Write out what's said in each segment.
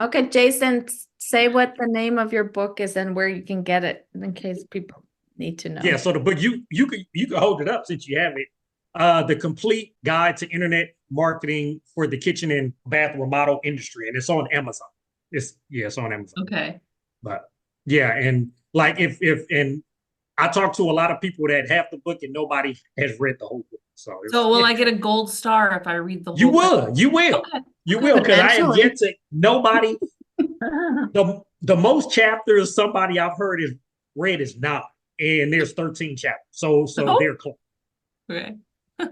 Okay, Jason, say what the name of your book is and where you can get it in case people need to Yeah, know. so the book you could hold it up since you have it. The Complete Guide to Internet Marketing for the Kitchen and Bath Remodel Industry, and it's on Amazon. It's on Amazon. Okay. But yeah, and like if and I talked to a lot of people that have the book and nobody has read the whole book. So So will I get a gold star if I read the you whole thing? will, you will, Okay. you Okay. will, because I have Potentially. yet to nobody the most chapters somebody I've heard is read is 9, and there's 13 chapters. So Oh. they're close. Okay.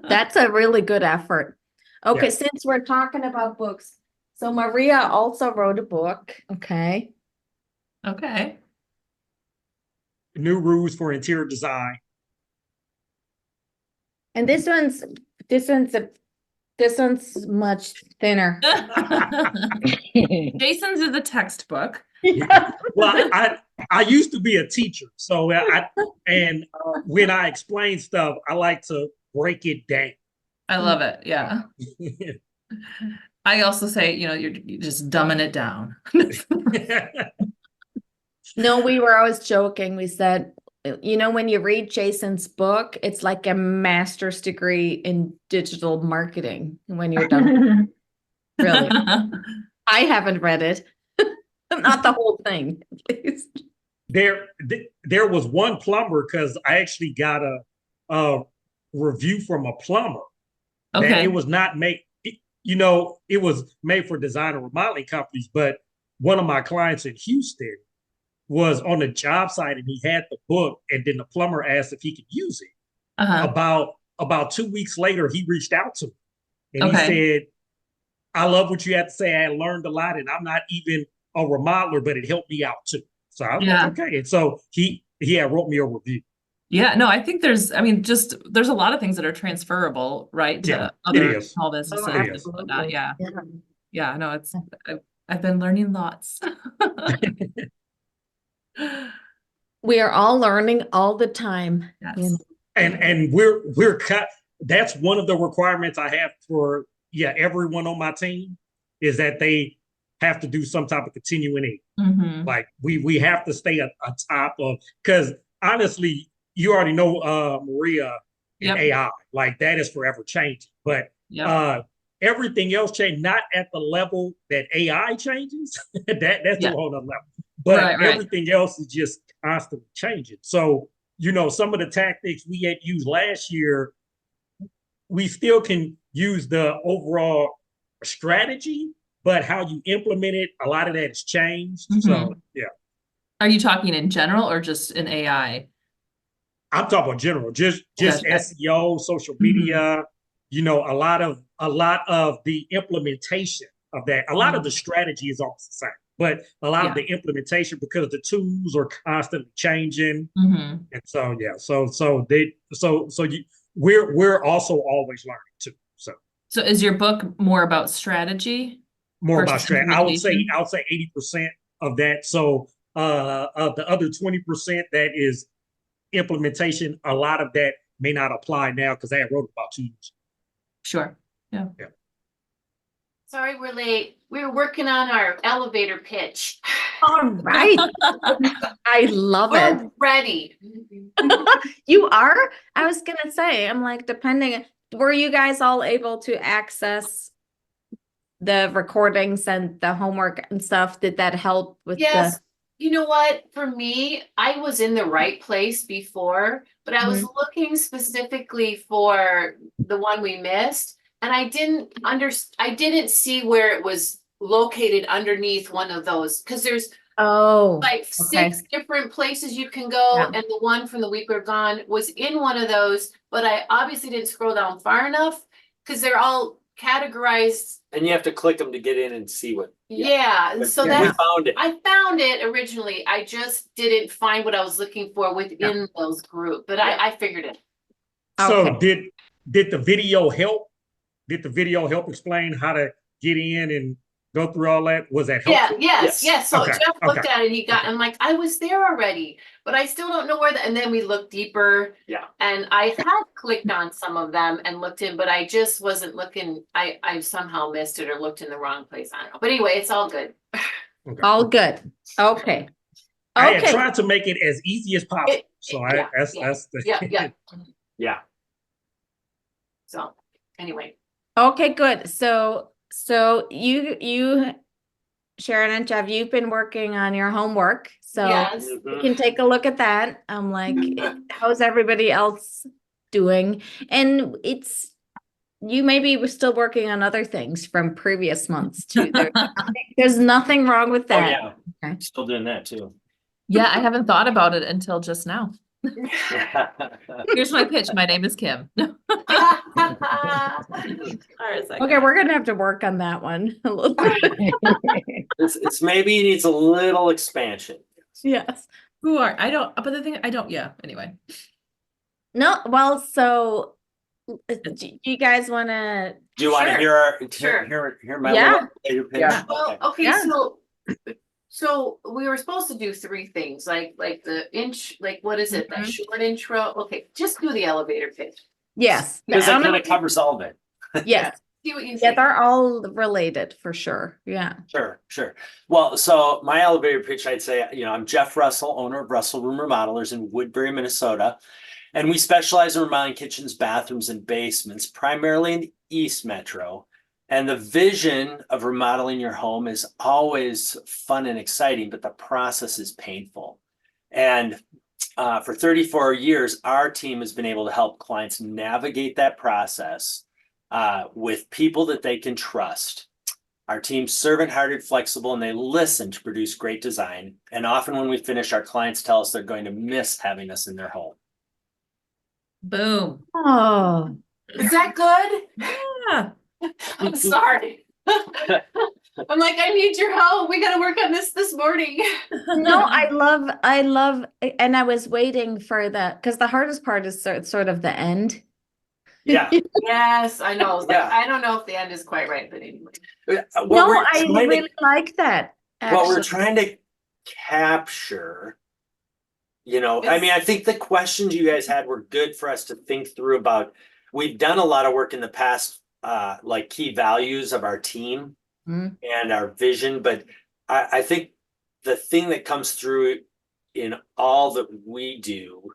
That's a really good effort. Okay, Yeah. since we're talking about books, so Maria also wrote a book. Okay. Okay. New rules for interior design. And this one's much thinner. Jason's is a textbook. Yeah. Well, I used to be a teacher, so when I explain stuff, I like to break it down. I love it. Yeah. I also say, you're just dumbing it down. No, we were always joking. We said, when you read Jason's book, it's like a master's degree in digital marketing when you're done. Really. I haven't read it. Not the whole thing, at least. There was one plumber, because I actually got a review from a plumber that Okay. it was not made. It was made for design and remodeling companies, but one of my clients in Houston was on a job site and he had the book, and then the plumber asked if he could use it. About 2 weeks later, he reached out to me and he said, "I love what you had to say. I learned a lot, and I'm not even a remodeler, but it helped me out too." So I was like, okay. And so he had wrote me a review. Yeah, no, I think there's a lot of things that are transferable, right? To Yeah, other small businesses Oh, and whatnot. Yeah. Yeah, no, I've been learning lots. We are all learning all the time. Yes. And we're cut. That's one of the requirements I have for everyone on my team, is that they have to do some type of continuing ed. Mm-hmm. Like we have to stay on top of, because honestly, you already know Maria and AI, like that is forever changing. But everything else changed, not at the level that AI changes. That's a whole other level. But everything else is just constantly changing. So, some of the tactics we had used last year, we still can use the overall strategy, but how you implement it, a lot of that has changed. Mm-hmm. So, yeah. Are you talking in general or just in AI? I'm talking about general, just SEO, social media, a lot of the implementation of that. A lot of the strategy is almost the same, but a lot of the implementation, because the tools are constantly changing. And so, we're also always learning too. So is your book more about strategy? More about strategy. I would say 80% of that. So of the other 20% that is implementation, a lot of that may not apply now because I wrote about 2 years. Sure. Yeah. Sorry, we're late. We were working on our elevator pitch. All right. I love it. We're ready. You are? I was going to say, I'm like, were you guys all able to access the recordings and the homework and stuff? Did that help with You know what? For me, I was in the right place before, but I was looking specifically for the one we missed. And I didn't see where it was located underneath one of those, because there's like 6 different places you can go. And the one from the Week We're Gone was in one of those, but I obviously didn't scroll down far enough because they're all categorized. And you have to click them to get in and see what. So we found it. I found it originally. I just didn't find what I was looking for within those groups, but I figured it. So did the video help? Did the video help explain how to get in and go through all that? Was that helpful? Yes. So Jeff looked at it, I'm like, I was there already, but I still don't know where and then we looked deeper. And I had clicked on some of them and looked in, but I just wasn't looking. I somehow missed it or looked in the wrong place. I don't know. But anyway, it's all good. Okay. All good. Okay. I had Okay. tried to make it as easy as possible. So that's the Yeah. So, anyway. Okay, good. So you Sharon and Jeff, you've been working on your homework. So Yes. we can take a look at that. I'm like, how's everybody else doing? And you maybe were still working on other things from previous months too. There's nothing wrong with Oh, that. yeah. Okay. Still doing that too. Yeah, I haven't thought about it until just now. Here's my pitch. My name is Kim. All right, Okay, we're gonna have to work on that one a little bit. It's maybe needs a little expansion. Yes. I don't, but the thing, I don't, yeah, anyway. No, well, so do you guys want to? Do you want to Sure. hear my Yeah. little elevator pitch? Yeah. Well, okay, Yeah. so we were supposed to do 3 things, like the what is it, that Mhm. short intro? Okay, just do the elevator pitch. Yes. Because it I'm kind gonna- of covers all of it. Yes. See what you Yeah, think. they're all related for sure. Yeah. Sure. Well, so my elevator pitch, I'd say, I'm Jeff Russell, owner of Russell Room Remodelers in Woodbury, Minnesota. And we specialize in remodeling kitchens, bathrooms, and basements, primarily in the East Metro. And the vision of remodeling your home is always fun and exciting, but the process is painful. And for 34 years, our team has been able to help clients navigate that process with people that they can trust. Our team's servant-hearted, flexible, and they listen to produce great design. And often when we finish, our clients tell us they're going to miss having us in their home. Boom. Oh, Is that good? Yeah. I'm sorry. I'm like, I need your help. We gotta work on this morning. no, I love, and I was waiting for because the hardest part is sort of the end. Yeah. Yes, I know. Yeah. I don't know if the end is quite right, but anyway. No, I really like that. What we're Actually. trying to capture, I It's- mean, I think the questions you guys had were good for us to think through about. We've done a lot of work in the past, like key values of our team Mhm. and our vision, but I think the thing that comes through in all that we do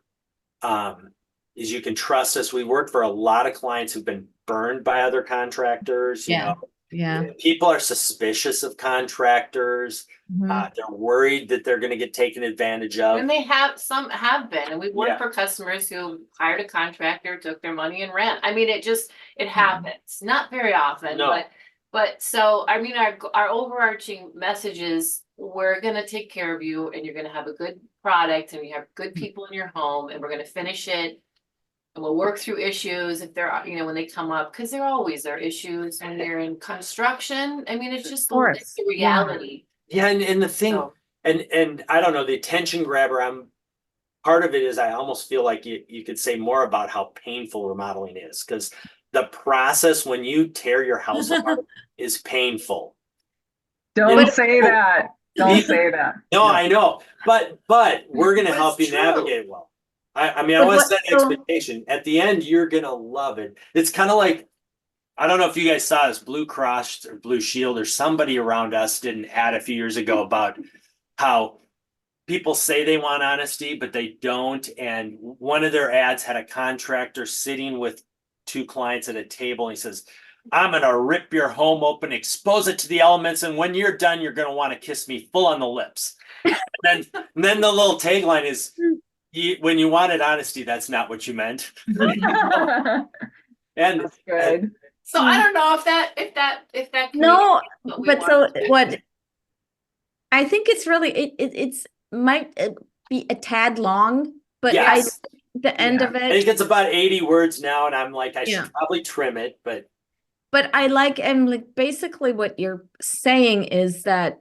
is you can trust us. We work for a lot of clients who've been burned by other contractors. Yeah. Yeah. People are suspicious of contractors. Mhm. They're worried that they're going to get taken advantage of. And some have been, and we've worked for customers who hired a contractor, took their money and ran. I mean, it happens, not very often, No. but so, I mean, our overarching message is we're gonna take care of you and you're gonna have a good product and you have good people in your home and we're gonna finish it. And we'll work through issues if there are, when they come up, because there always are issues when you're in construction. I mean, it's just course. it's the reality. Yeah, and the thing, So, and I don't know, the attention grabber, part of it is I almost feel like you could say more about how painful remodeling is, because the process when you tear your house apart is painful. Don't say that. Don't People- say that. No, I know, but we're gonna But help you it's true. navigate well. I mean, I But want to what- set expectation. At the end, you're gonna love it. It's kind of like, I don't know if you guys saw this, Blue Cross or Blue Shield or somebody around us did an ad a few years ago about how people say they want honesty, but they don't. And one of their ads had a contractor sitting with 2 clients at a table. And he says, I'm going to rip your home open, expose it to the elements. And when you're done, you're going to want to kiss me full on the lips. And then the little tagline is, when you wanted honesty, that's not what you meant. And That's good. So I don't know if that. No, communicates what we but so want. what? I think it's really it's might be a tad long, but Yes. the end Yeah. of I it. think it's about 80 words now. And I'm like, I Yeah. should probably trim it, but But I like, and like basically what you're saying is that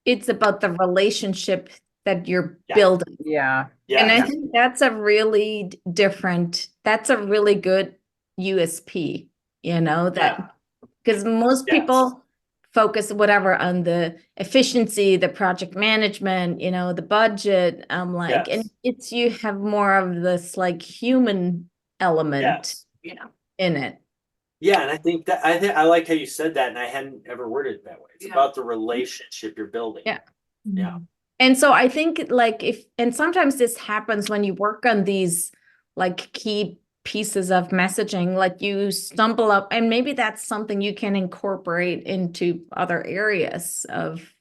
it's about the relationship that you're Yeah. building. Yeah. yeah. And I think that's a really that's a really good USP, that because most Yes. people focus whatever on the efficiency, the project management, the budget. And Yes. you have more of this like human element Yes. Yeah. in it. Yeah, and I think I like how you said that, and I hadn't ever worded it that way. It's Yeah. about the relationship you're building. Yeah. Yeah. And so I think like and sometimes this happens when you work on these like key pieces of messaging, like you stumble up, and maybe that's something you can incorporate into other areas of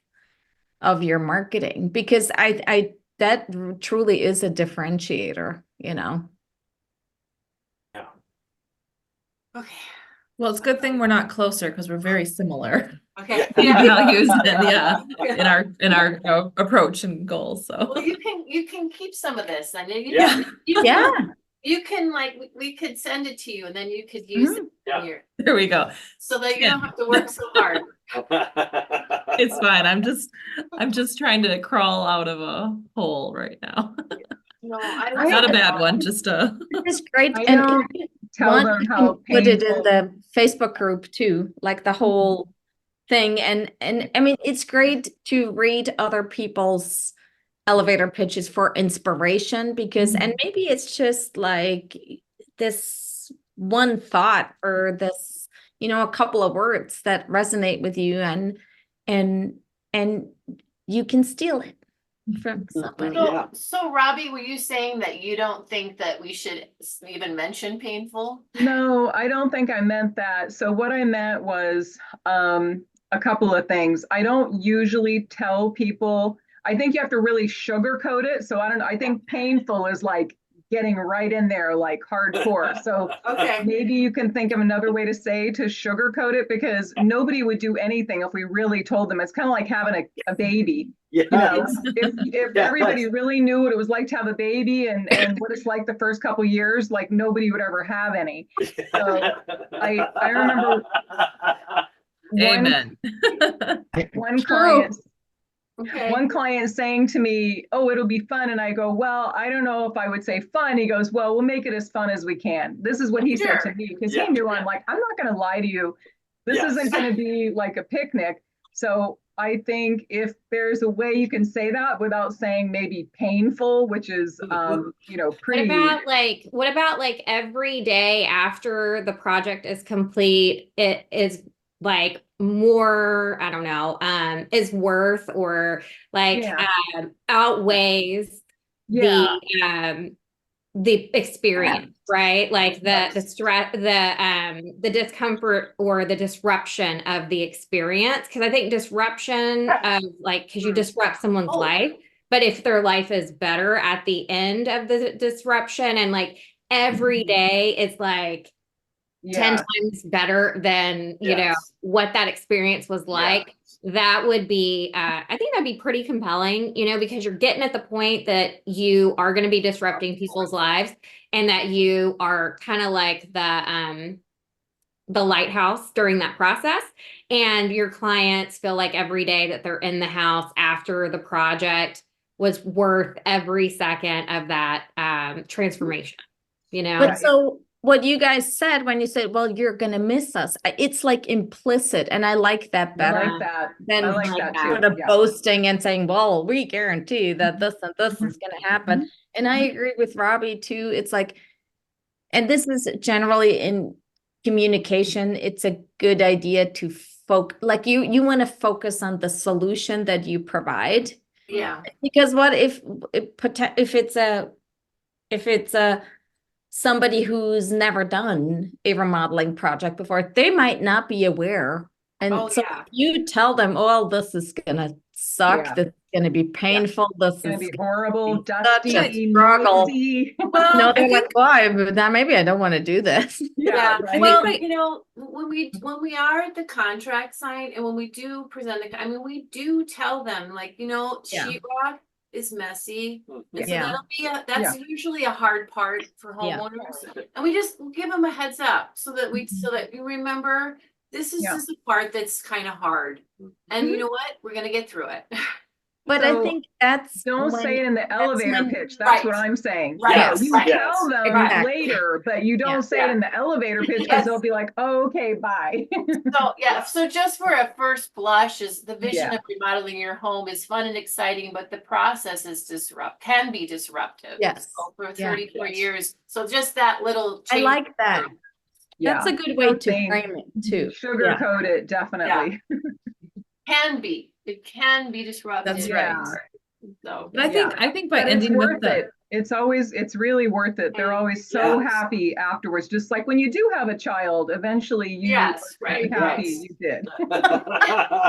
your marketing, because I that truly is a differentiator, you know. Yeah. Okay. Well, it's a good thing we're not closer because we're very similar Okay. Yeah. in values and in our approach and goals. So Well, you can keep some of this. I know you Yeah. can, you Yeah. can, you can like, we could send it to you and then you could use it Yeah. here. there we go. So that you don't have to work so hard. It's fine. I'm just trying to crawl out of a hole right now. No, I I- Not a like bad one, just a It's great. I And don't if you tell want, them you how can put it in painful. the Facebook group too, like the whole thing. And I mean, it's great to read other people's elevator pitches for inspiration, because and maybe it's just like this one thought or this, you know, a couple of words that resonate with you, and you can steal it from somebody. Yeah. So Robbie, were you saying that you don't think that we should even mention painful? No, I don't think I meant that. So what I meant was a couple of things. I don't usually tell people, I think you have to really sugarcoat it. So I don't know, I think painful is like getting right in there, like hardcore. So Okay. maybe you can think of another way to sugarcoat it, because nobody would do anything if we really told them. It's kind of like having a baby. Yeah. You know, if Yeah. everybody really knew what it was like to have a baby and what it's like the first couple years, like nobody would ever have any. So I remember amen. one True. Okay. one client saying to me, "Oh, it'll be fun," and I go, "Well, I don't know if I would say fun." He goes, "Well, we'll make it as fun as we can." This is what he said to Sure. me, because Yeah. he knew I'm like, I'm not going to lie to you. This Yes. isn't going to be like a picnic. So I think if there's a way you can say that without saying maybe painful, which is, you know, pretty. What about like every day after the project is complete, it is like more, I don't know, is worth or like Yeah. outweighs Yeah. the experience, right? Like the stress, the discomfort or the disruption of the experience. Because I think disruption of like, because you disrupt someone's life, but if their life is better at the end of the disruption, and like every day is like 10 times better than you know Yes. what that experience was like, that would be I think that'd be pretty compelling, you know, because you're getting at the point that you are going to be disrupting people's lives, and that you are kind of like the lighthouse during that process, and your clients feel like every day that they're in the house after the project was worth every second of that transformation, you know. But so what you guys said when you said, well, you're going to miss us, it's like implicit. And I like that I better like that. than I like that too. sort of Yeah. boasting and saying, well, we guarantee that this and this is going to happen. And I agree with Robbie too. It's like, and this is generally in communication, it's a good idea to like you want to focus on the solution that you provide. Yeah. Because what if it's a somebody who's never done a remodeling project before, they might not be aware. And so you tell them, oh, this is gonna suck, Yeah. this is gonna be painful, this It's gonna is be horrible, such a dusty, struggle. noisy. Well, No, I they're think like, why? But now maybe I don't want to do this. Yeah, right. well, you know, when we are at the contract site and when we do present I mean, we do tell them like, you know, Yeah. sheetrock is messy. And so Yeah. that's usually a hard part for Yeah. homeowners. And we just give them a heads up so that you remember this is just a part that's kind of hard. And you know what? We're gonna get through it. But So I think that's don't when- say it in the elevator when- pitch. That's what Right. I'm saying. Right. Yeah, Yes. you Right. tell them Exactly. later, but you don't Yeah. say it in the elevator pitch, because they'll be like, oh, okay, bye. So just for a first blush is the vision Yeah. of remodeling your home is fun and exciting, but the process is can be disruptive. Yes. So for Yeah. 34 years. So just that little I change. like that. That's a good way to something- frame it too. Sugarcoat it, definitely. It can be disruptive. That's Yeah. right. So, But I think by But it's ending with worth the, it. It's really worth it. They're always so Yes. happy afterwards. Just like when you do have a child, eventually you Yes, are very right, happy yes. you did.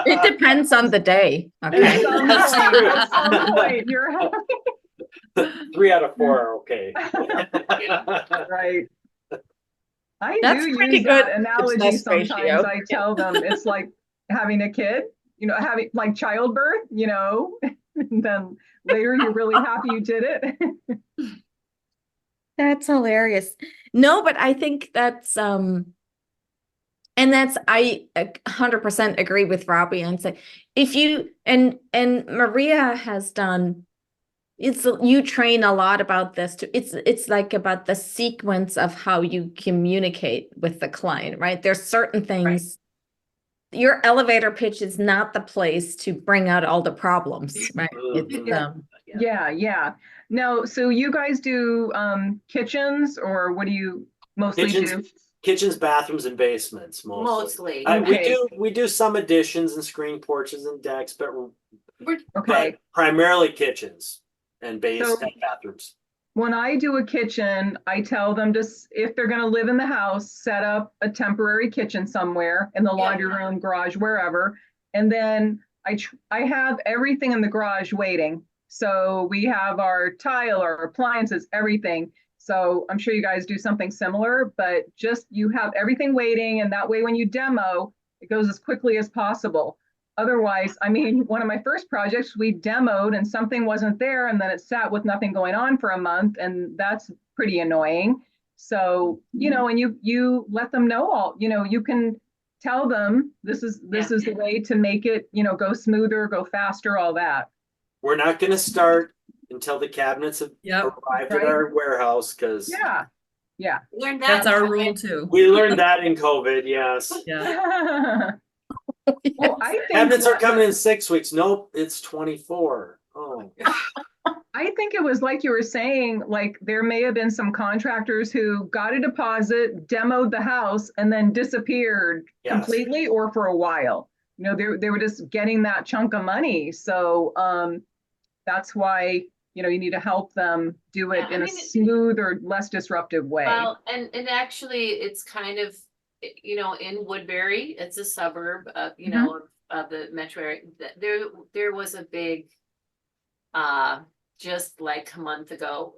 It depends on the day. At Okay. some That's point, true. at some point, you're happy, 3 out of 4 are okay. right? I That's do pretty use that good analogy success sometimes. ratio. I tell them it's like having a kid, having like childbirth, and then later you're really happy you did it. That's hilarious. No, but I think that's and that's I 100% agree with Robbie and say if you and Maria has done you train a lot about this too. It's like about the sequence of how you communicate with the client, right? There's certain things. Your elevator pitch is not the place to bring out all the problems, right? It's Mhm. Yeah. Now, so you guys do kitchens, or what do you mostly do? Kitchens, bathrooms, and basements mostly. Mostly. Okay. We do some additions and screen porches and decks, but Okay. primarily kitchens and So- bathrooms. When I do a kitchen, I tell them if they're going to live in the house, set up a temporary kitchen somewhere in the laundry room, garage, wherever. And then I have everything in the garage waiting. So we have our tile, our appliances, everything. So I'm sure you guys do something similar, but just you have everything waiting. And that way, when you demo, it goes as quickly as possible. Otherwise, I mean, one of my first projects, we demoed and something wasn't there, and then it sat with nothing going on for a month, and that's pretty annoying. So, and you let them know you can tell them this is the way to make it, go smoother, go faster, all that. We're not going to start until the cabinets have Yep. arrived Right. at our warehouse because Yeah. Learned that. that's our rule too. we learned that in COVID. Yes. Yeah. Well, I think Cabinets are coming in 6 weeks. Nope, it's 24. Oh, I think it was like you were saying, like there may have been some contractors who got a deposit, demoed the house, and then disappeared Yes. completely or for a while. They were just getting that chunk of money. So that's why, you need to help them do it Yeah, in a smooth or less disruptive way. Well, and actually it's kind of, in Woodbury, it's a suburb of, of the metro area. There was a big, just like a month ago,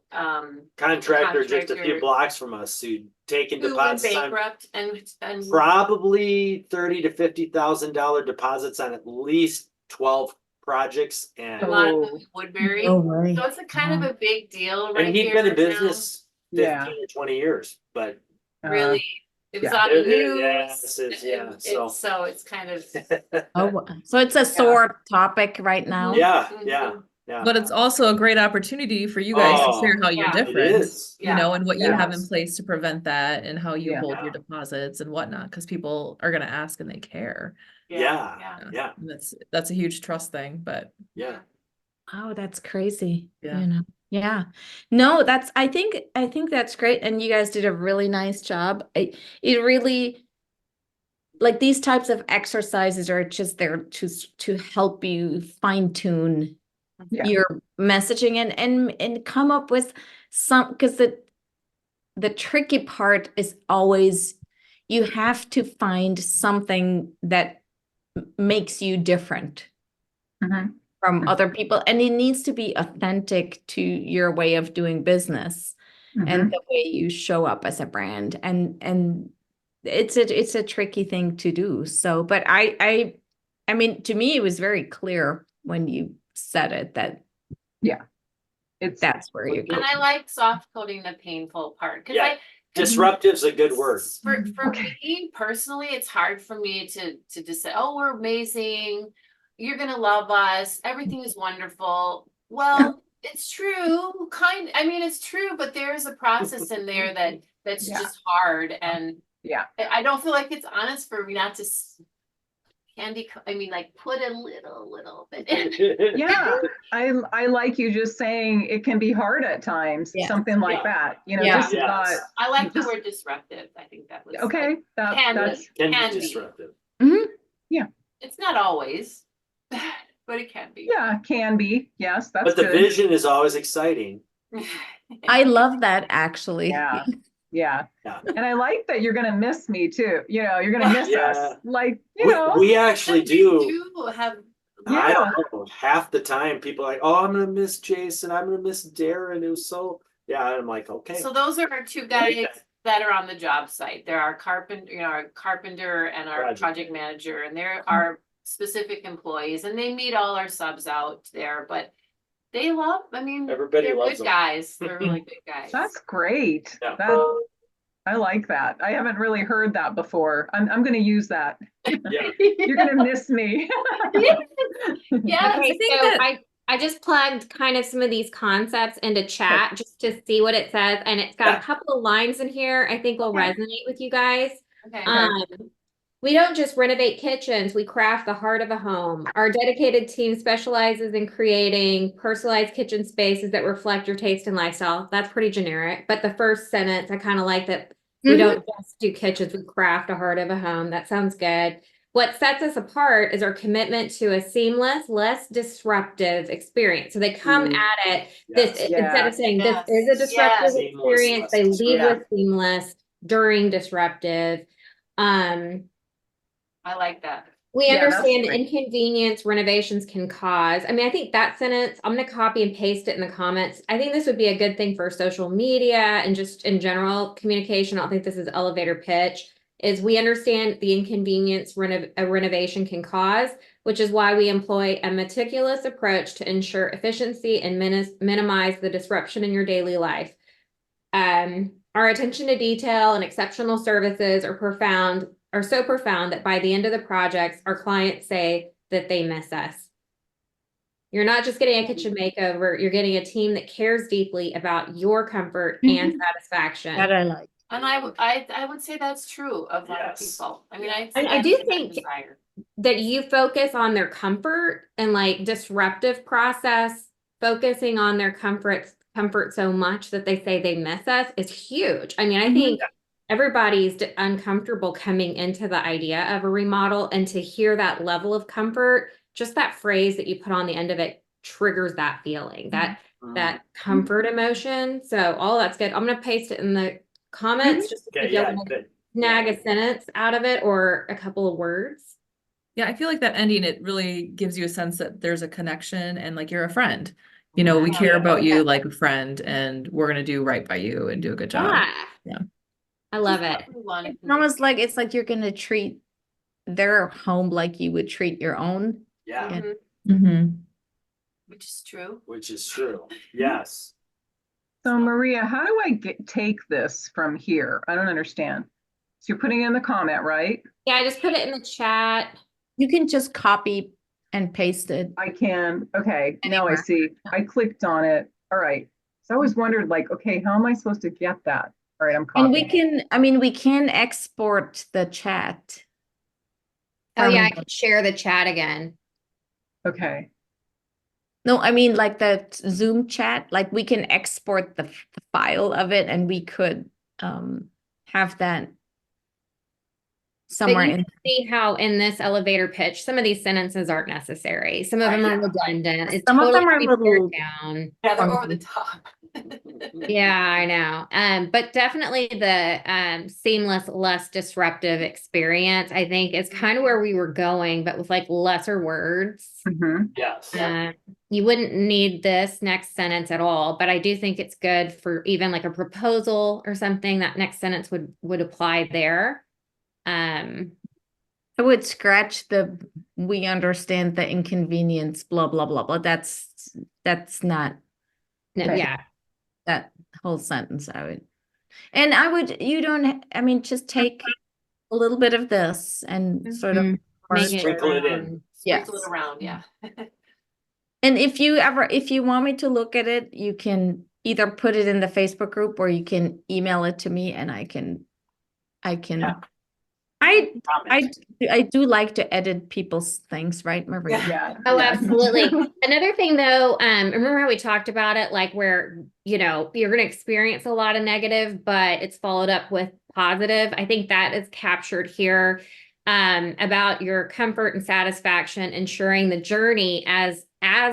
contractor just a few blocks from us who'd taken who went deposits on bankrupt and probably $30,000 to $50,000 deposits on at least 12 projects, a and lot of them in Woodbury. Oh, right. So it's a kind of a big deal right and he'd here been in now. business 15 Yeah. or 20 years, but Really, it was yeah. on the It- news. yes, it's- yeah, So it's kind of. Oh, so it's a sore topic right now. yeah. But it's also a great opportunity for you guys Oh, to share how you're yeah. It different, is. and what you Yeah. have in place to prevent that and how you Yeah. hold your deposits and whatnot, because people are going to ask and they care. Yeah. And that's a huge trust thing, but Oh, that's crazy. Yeah. Yeah. No, I think that's great. And you guys did a really nice job. It really, like these types of exercises are just there to help you fine tune Yeah. your messaging and come up with because the tricky part is always you have to find something that makes you different Mhm. from other people, and it needs to be authentic to your way of doing business and the way you show up as a brand, and it's a tricky thing to do. So, but I mean, to me, it was very clear when you said it that that's where you go. And I like soft coding the painful part because Yeah. Disruptive's a good word. For Okay. me personally, it's hard for me to just say, "Oh, we're amazing. You're gonna love us. Everything is wonderful." Well, it's true, I mean, it's true, but there's a process in there that's Yeah. just hard, and Yeah. I don't feel like it's honest for me not to I mean, like put a little bit in. Yeah, I like you just saying it can be hard at times, Yeah. something like Yeah. that, you know, Yeah. this is not, Yes. I like the Just- word disruptive. I think that was okay, like, that, can that's, be. Can Can be be. disruptive. It's not always, but it can be. yeah, can be, yes, that's But the good. vision is always exciting. I love that actually. Yeah, yeah. Yeah. And I like that you're gonna miss me too, you know, you're gonna miss Yeah. us, like, you We, know. we actually We do. do have. I don't know. Half the time people are like, oh, I'm gonna miss Jason. I'm gonna miss Darren. It was so, yeah. I'm like, okay. So those are our two guys that are on the job site. There are our carpenter and our project manager, and there are specific employees, and they meet all our subs out there, but they love, I mean, Everybody they're loves good them. guys. They're really good guys. That's great. Yeah. That, I like that. I haven't really heard that before. I'm gonna use that. Yeah. You're gonna miss me. Yeah. Okay, think so that- I just plugged kind of some of these concepts into chat just to see what it says, and it's got Yeah. a couple of lines in here I think will Okay. resonate with you guys. Okay. We don't just renovate kitchens, we craft the heart of a home. Our dedicated team specializes in creating personalized kitchen spaces that reflect your taste and lifestyle. That's pretty generic, but the first sentence, I kind of like that. We Mhm. don't just do kitchens, we craft a heart of a home. That sounds good. What sets us apart is our commitment to a seamless, less disruptive experience. So they come Mm. at it this Yes. instead of saying this Yes. is a disruptive Yes. experience, they Seamless, lead yeah. with seamless during disruptive. I like that. We Yeah, that's understand the great. inconvenience renovations can cause. I mean, I think that sentence, I'm gonna copy and paste it in the comments. I think this would be a good thing for social media and just in general communication. I don't think this is elevator pitch. Is we understand the inconvenience a renovation can cause, which is why we employ a meticulous approach to ensure efficiency and minimize the disruption in your daily life. Our attention to detail and exceptional services are so profound that by the end of the projects, our clients say that they miss us. You're not just getting a kitchen makeover, you're getting a team that cares deeply about your comfort and satisfaction. That I like. And I would say that's true of a lot of Yes. people. I mean, I that's do the think- desire. That you focus on their comfort and like disruptive process, focusing on their comfort so much that they say they miss us is huge. I mean, I think everybody's uncomfortable coming into the idea of a remodel, and to hear that level of comfort, just that phrase that you put on the end of it triggers that feeling, that comfort emotion. So all that's good. I'm gonna paste it in the comments just to see Okay, if y'all yeah, want to good. snag a sentence out of it or a couple of words. Yeah, I feel like that ending, it really gives you a sense that there's a connection and like you're a friend. You know, we care about you like a friend, and we're gonna do right by you and do a good job. Yeah. I love it. We want it It's almost like it's like you're gonna treat their home like you would treat your own. Yeah, Mhm, Mm-hmm. which is true. which is true. Yes. So Maria, how do I take this from here? I don't understand. So you're putting it in the comment, right? Yeah, I just put it in the chat. You can just copy and paste it. I can, okay, now I Anywhere. see. I clicked on it. All right. So I always wondered like, okay, how am I supposed to get that? All right, I'm And we copying. we can export the chat. Oh yeah, I from- can share the chat again. Okay, No, I mean like the Zoom chat, like we can export the file of it and we could have that somewhere But you in. can see how in this elevator pitch, some of these sentences aren't necessary. Some of them are redundant. It's Some of them totally are can be pared little- down. Yeah, they're over Funky. the top. Yeah, I know. But definitely the seamless, less disruptive experience, I think, is kind of where we were going, but with like lesser words. mhm. Yes. You wouldn't need this next sentence at all, but I do think it's good for even like a proposal or something. That next sentence would apply there. I would scratch we understand the inconvenience, blah, blah, blah, blah. That's not No, Okay. yeah. that whole sentence. Just take a little bit of this and sort of. Mhm. merge Make it Sprinkle it in. fun. Sprinkle Yes. it around, yeah. And if you want me to look at it, you can either put it in the Facebook group or you can email it to me and I can. Yeah. I I comment. I do like to edit people's things, right, Maria? Yeah. Oh, yeah. absolutely. Another thing though, remember how we talked about it, like where, you know, you're going to experience a lot of negative, but it's followed up with positive. I think that is captured here, about your comfort and satisfaction, ensuring the journey as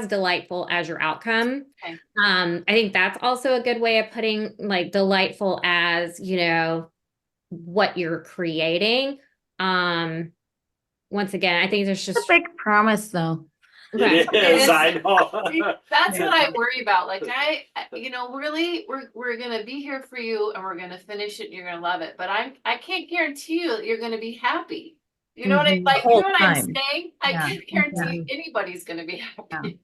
delightful as your outcome. Okay. I think that's also a good way of putting like delightful as, you know, what you're creating. Once again, I think there's It's a just big promise, though. okay. It is, I know. That's Yeah. what I worry about. Like you know, really, we're gonna be here for you, and we're gonna finish it, and you're gonna love it. But I can't guarantee you that you're gonna be happy. You know what I Mhm. like? The You whole know what I'm time. saying? I Yeah. can't guarantee you anybody's gonna be happy.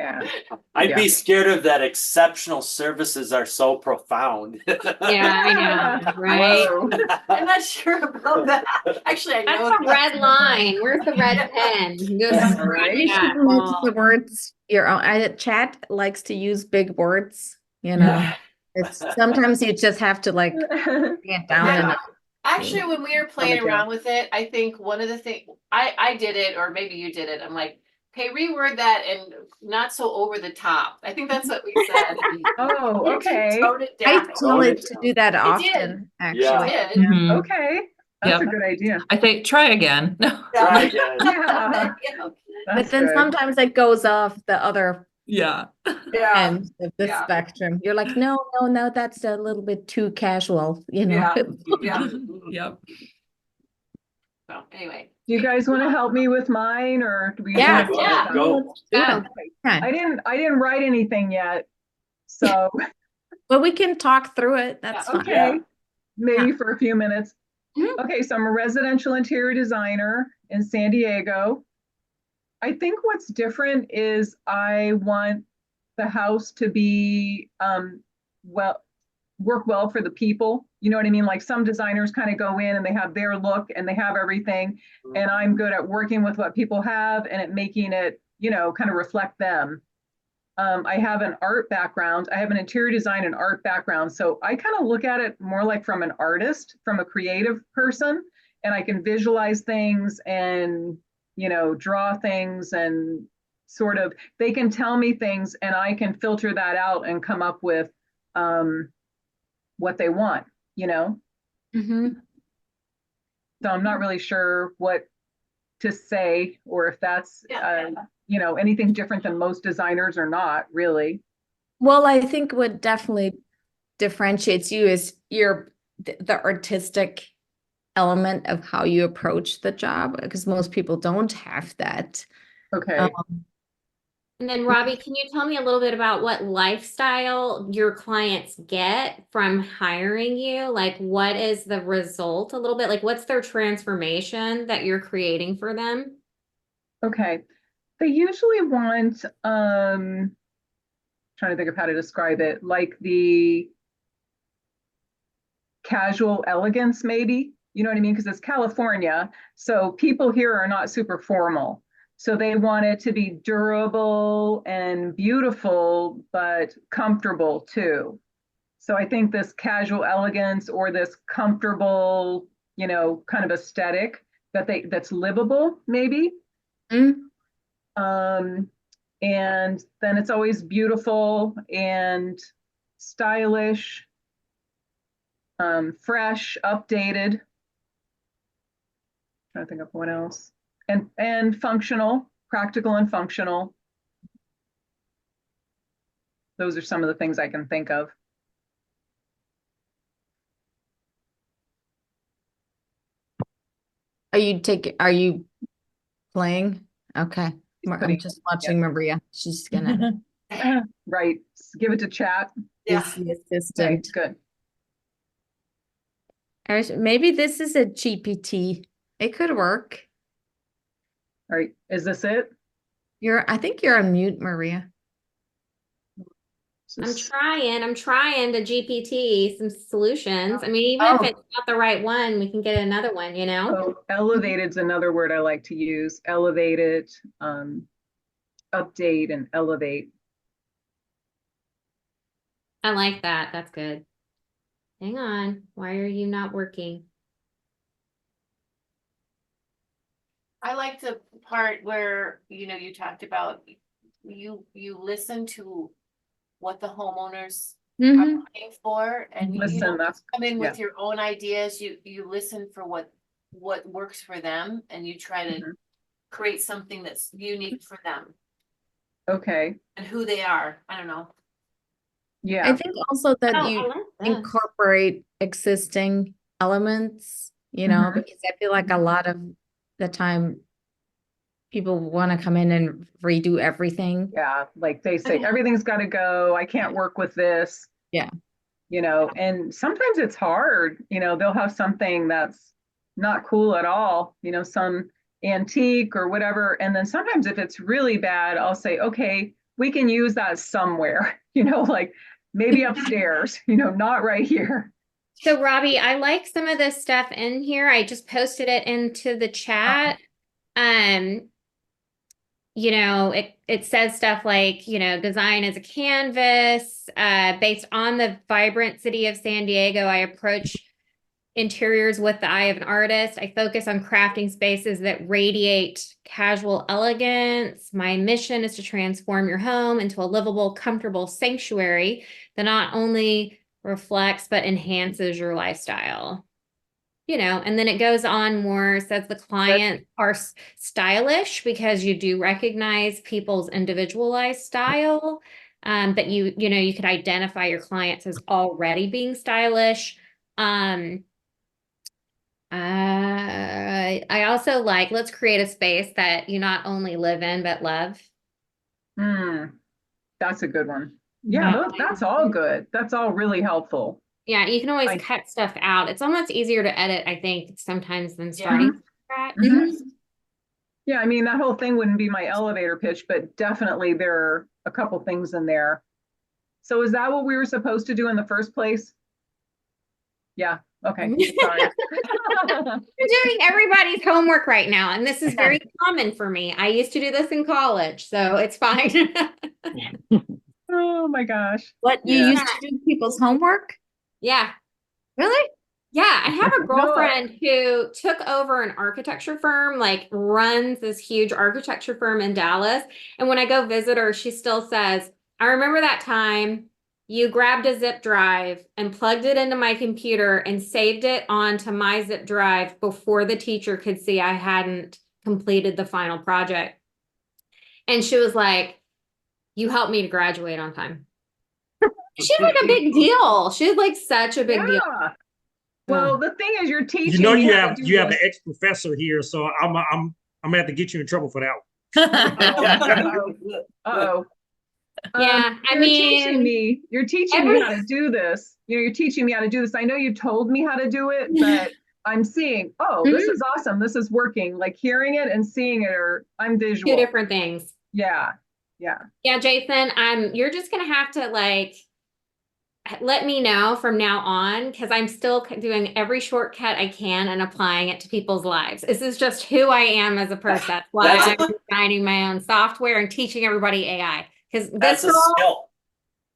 Yeah. I'd Yeah. be scared of that exceptional services are so profound. Yeah, I know, right? Whoa. I'm not sure about that. Actually, I know That's the red line. Where's the red pen? Just Right? You should use the words your own. Chat likes to use big words, you know. It's sometimes you just have to like bring it down Yeah. enough. Actually, when we were playing Okay. around with it, I think one of the things I did it, or maybe you did it. I'm like, okay, reword that and not so over the top. I think that's what we said. Oh, okay. Tone it I down. tell it to do that did. often, You actually. did. Mhm. Okay. That's a Yep. good idea. I think try again. No. Try again. Yeah. But That's then good. sometimes it goes off the other Yeah. Yeah. end of the Yeah. spectrum. You're like, no, that's a little bit too casual, you know. Yeah. Yeah. Yep. So anyway. Do you guys want to help me with mine, or do we? Yeah. do it? Yeah. Go. Do Go. it. Okay. I didn't write anything yet, so But we can talk through it. That's Yeah. fine. okay, Yeah. maybe for a few minutes. Mhm. Okay, so I'm a residential interior designer in San Diego. I think what's different is I want the house to be well, work well for the people. You know what I mean? Like some designers kind of go in and they have their look and they have everything. And I'm good at working with what people have and at making it, you know, kind of reflect them. I have an art background. I have an interior design and art background. So I kind of look at it more like from an artist, from a creative person, and I can visualize things and, you know, draw things and sort of, they can tell me things and I can filter that out and come up with what they want, you know? Mm-hmm. So I'm not really sure what to say or if that's, Yeah. you know, anything different than most designers or not really. Well, I think what definitely differentiates you is the artistic element of how you approach the job, because most people don't have that. Okay. And then Robbie, can you tell me a little bit about what lifestyle your clients get from hiring you? Like what is the result a little bit? Like what's their transformation that you're creating for them? Okay. They usually want, trying to think of how to describe it, like the casual elegance, maybe, you know what I mean? Because it's California. So people here are not super formal. So they want it to be durable and beautiful, but comfortable too. So I think this casual elegance or this comfortable, you know, kind of aesthetic that's livable, maybe. Mm. And then it's always beautiful and stylish, fresh, updated. Trying to think of what else. And functional, practical and functional. Those are some of the things I can think of. Are you playing? Okay. I'm putting- just watching Maria. She's gonna Right. Give it to chat. Yeah. use the Okay, assistant. good. Or maybe this is a GPT. It could work. All right. Is this it? I think you're on mute, Maria. I'm trying to GPT some solutions. I mean, even Oh. if it's not the right one, we can get another one, you know? Oh, elevated's another word I like to use. Elevated, update and elevate. I like that. That's good. Hang on. Why are you not working? I like the part where, you talked about you listen to what the homeowners are Mhm. looking for, and you Listen, don't that's, come in with yeah. your own ideas. You listen for what works for them, and you try to Mhm. create something that's unique for them Okay, and who they are. I don't know. I yeah. think also that Oh, I you like that. incorporate existing elements, Mhm. because I feel like a lot of the time people want to come in and redo everything. Yeah, like they say, everything's got to go. I can't work with this. Yeah. And sometimes it's hard. They'll have something that's not cool at all, some antique or whatever. And then sometimes if it's really bad, I'll say, okay, we can use that somewhere, like maybe upstairs, not right here. So Robbie, I like some of this stuff in here. I just posted it into the chat. It says stuff like, design as a canvas, based on the vibrant city of San Diego, I approach interiors with the eye of an artist. I focus on crafting spaces that radiate casual elegance. My mission is to transform your home into a livable, comfortable sanctuary that not only reflects but enhances your lifestyle. And then it goes on more, says the clients are stylish because you do recognize people's individualized style. But you could identify your clients as already being stylish. I also like, let's create a space that you not only live in, but love. That's a good one. Yeah, that's all good. That's all really helpful. Yeah, you can always I- cut stuff out. It's almost easier to edit, I think, sometimes than starting from scratch. Mhm. Yeah, I mean, that whole thing wouldn't be my elevator pitch, but definitely there are a couple things in there. So is that what we were supposed to do in the first place? Yeah, okay, sorry. I'm doing everybody's homework right now, and this is very common for me. I used to do this in college, so it's fine. Oh my gosh. What, you Yeah. used to do people's homework? Yeah. Really? Yeah, I have a girlfriend who took over an architecture firm, like runs this huge architecture firm in Dallas. And when I go visit her, she still says, I remember that time you grabbed a zip drive and plugged it into my computer and saved it onto my zip drive before the teacher could see I hadn't completed the final project. And she was like, you helped me to graduate on time. She's like a big deal. She's like such a big deal. Yeah. Well, the thing is, you're teaching. You me how have to do you have an this. ex-professor here, so I'm gonna have to get you in trouble for that one. Uh-oh. Yeah, I You're teaching mean, me how to do this. You're teaching me how to do this. I know you told me how to do it, but I'm seeing, this is awesome. This is working. Like hearing it and seeing it, or I'm visual. two different things. Yeah. Yeah, Jason, you're just gonna have to like let me know from now on because I'm still doing every shortcut I can and applying it to people's lives. This is just who I am as a person. That's why I'm designing my own software and teaching everybody AI. Because That's a skill.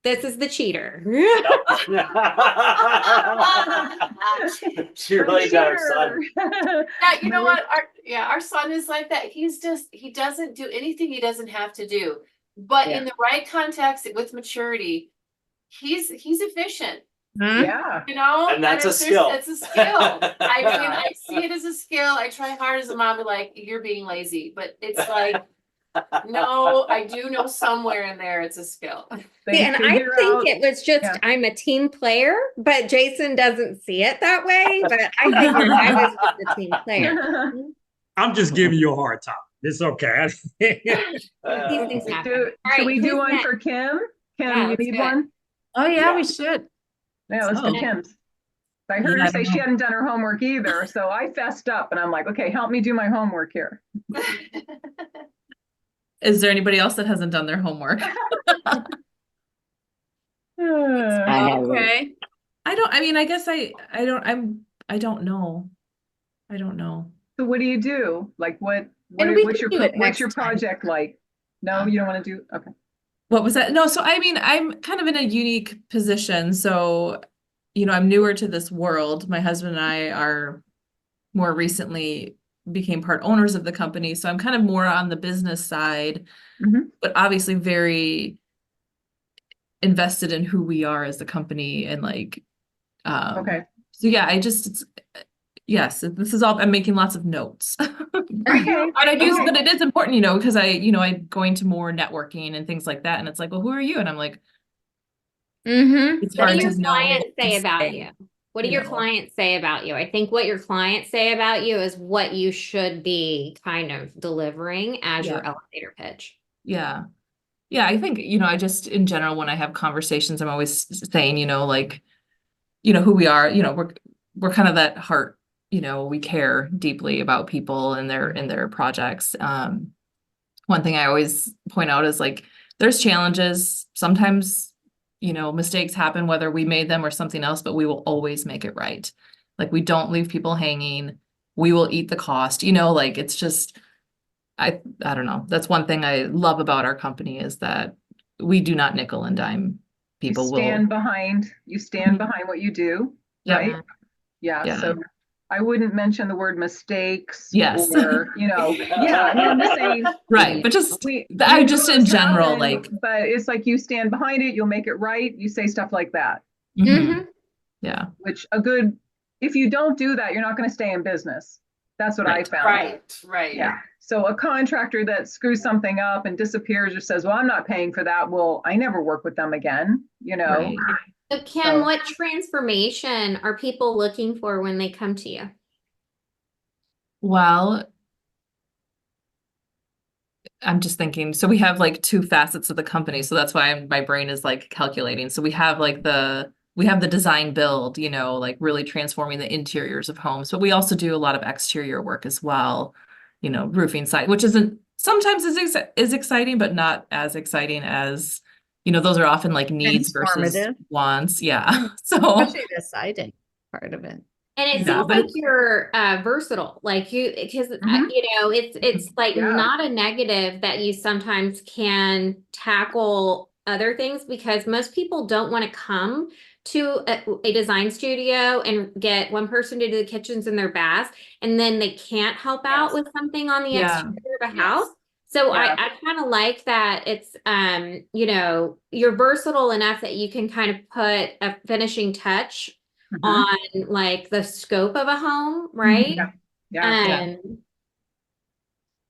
this is the cheater. She really got her son. Yeah, you know what? Our son is like that. He doesn't do anything he doesn't have to do. But in the right context with maturity, he's efficient. Yeah. And that's a skill. It's a skill. I mean, I see it as a skill. I try hard as a mom to like, you're being lazy, but it's like, no, I do know somewhere in there it's a skill. And I think it was just I'm a team player, but Jason doesn't see it that way. But I figured I was just a team player. I'm just giving you a hard time. It's okay. These things happen. Should we do who's one next? for Kim? Kim, Yeah, you let's need do it. one? Oh, yeah, we should. Yeah, let's do Kim's. I heard her say she hadn't done her homework either, so I fessed up and I'm like, okay, help me do my homework here. Is there anybody else that hasn't done their homework? Okay. I guess I don't know. I don't know. So what do you do? Like And we what's can your do it what's your next time. project like? No, you don't want to do okay. What was that? No, so I mean, I'm kind of in a unique position. So, I'm newer to this world. My husband and I are more recently became part owners of the company. So I'm kind of more on the business side, Mhm. but obviously very invested in who we are as a company and like, Okay. so yeah, yes, this is all, I'm making lots of notes. Okay. But it is important, because I'm going to more networking and things like that. And it's like, well, who are you? And I'm like, Mm-hmm. it's What do hard your to know. clients what to say about say, you? What do your know. clients say about you? I think what your clients say about you is what you should be kind of delivering as your Yeah. elevator pitch. Yeah. Yeah, I think, I just in general, when I have conversations, I'm always saying, like, who we are, we're kind of that heart, we care deeply about people and their projects. One thing I always point out is like, there's challenges. Sometimes, mistakes happen, whether we made them or something else, but we will always make it right. Like, we don't leave people hanging. We will eat the cost, like, it's just, I don't know. That's one thing I love about our company is that we do not nickel and dime people. You stand behind what you do, Yep. right? Yeah. Yeah. So I wouldn't mention the word mistakes Yes. or, yeah, no, I'm just saying. Right. But just, We I know just those in general, happen, like, but it's like you stand behind it, you'll make it right. You say stuff like that, mhm, Mhm. yeah. which if you don't do that, you're not going to stay in business. That's what I Right. found. Right. Yeah. So a contractor that screws something up and disappears or says, well, I'm not paying for that. Well, I never work with them again, Right. So Kim, So- what transformation are people looking for when they come to you? Well, I'm just thinking, so we have like two facets of the company. So that's why my brain is like calculating. So we have the design build, like really transforming the interiors of homes, but we also do a lot of exterior work as well, roofing side, which sometimes is exciting, but not as exciting as, those are often like needs versus Transformative. wants. Yeah. So Especially the siding part of it. And it Yeah, seems but like you're versatile, like because Mhm. it's like Yeah. not a negative that you sometimes can tackle other things because most people don't want to come to a design studio and get one person to do the kitchens and their baths, and then they can't help out Yes. with something on the Yeah. exterior of a Yes. house. So Yeah. I kind of like that it's you're versatile enough that you can kind of put a finishing touch Mhm. on like the scope of a home, right? Yeah. And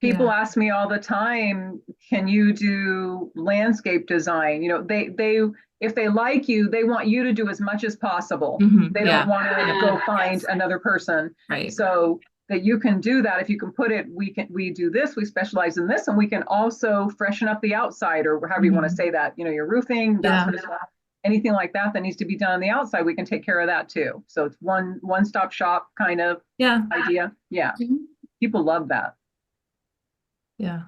People Yeah. ask me all the time, can you do landscape design? If they like you, they want you to do as much as possible. Mhm, They yeah. don't want to go find Yes. another person. Right. So that you can do that. If you can put it, we do this, we specialize in this, and we can also freshen up the outside or however you want to Mhm. say that, your roofing, that Yeah. sort of stuff. Anything like that needs to be done on the outside, we can take care of that too. So it's one-stop shop kind of Yeah. idea. Yeah. Mhm. People love that. Yeah.